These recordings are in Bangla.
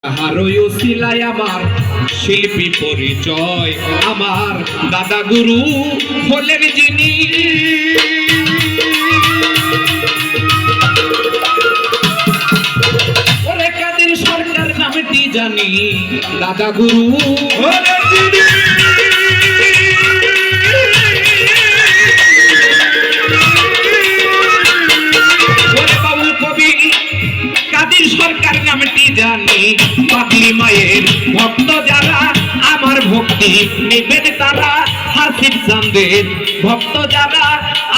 হারয় সিলাই আমার শিল্পী পরিচয়, আমার দাদা গুরু হলেন যিনি। ওরে কাদের সরকার নামটি জানি, দাদা গুরু হলেন যিনি। সরকার নামটি জানি, পাগলি মায়ের ভক্ত যারা, আমার ভক্তি নেবেন তারা। হাসিব চাঁদের ভক্ত যারা,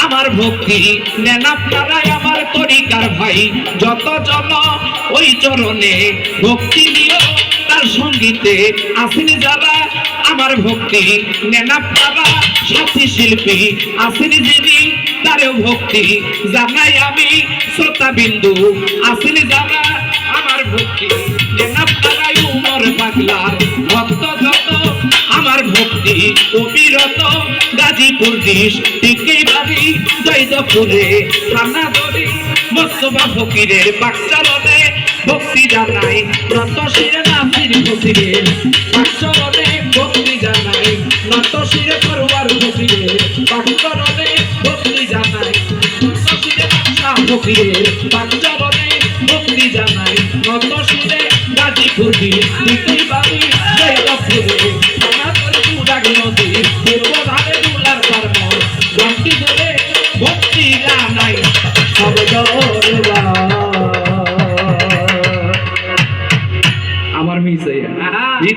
আমার ভক্তি নেন আপনারা। আমার তরিকার ভাই যত জন, ওই চরণে ভক্তি নিও। তার সঙ্গীতে আসেন যারা, আমার ভক্তি নেন আপনারা। সাথী শিল্পী আসেন যিনি, তারেও ভক্তি জানাই আমি। শ্রোতা বিন্দু আসেন যারা, আমার ভক্তি নেন আপনারা। উমর পাগলার ভক্ত যত, আমার ভক্তি অবিরত। গাজীপুর ডিস্ট্রিক্টে বাড়ি, জয়দেবপুরে থানা ধরি। মোস্তফা ফকিরের বাকচরণে ভক্তি জানাই, নত শিরে নাসির ফকিরের বাকচরণে ভক্তি জানাই, নত শিরে পরওয়ার ফকিরের বাকচরণে ভক্তি জানাই, নত শিরে শাহ ফকিরের বাকচরণে ভক্তি জানাই, নত শিরে গাজীপুর ডিস্ট্রিক্টে বাড়ি, জয়দেবপুরে থানা ধরি। নদী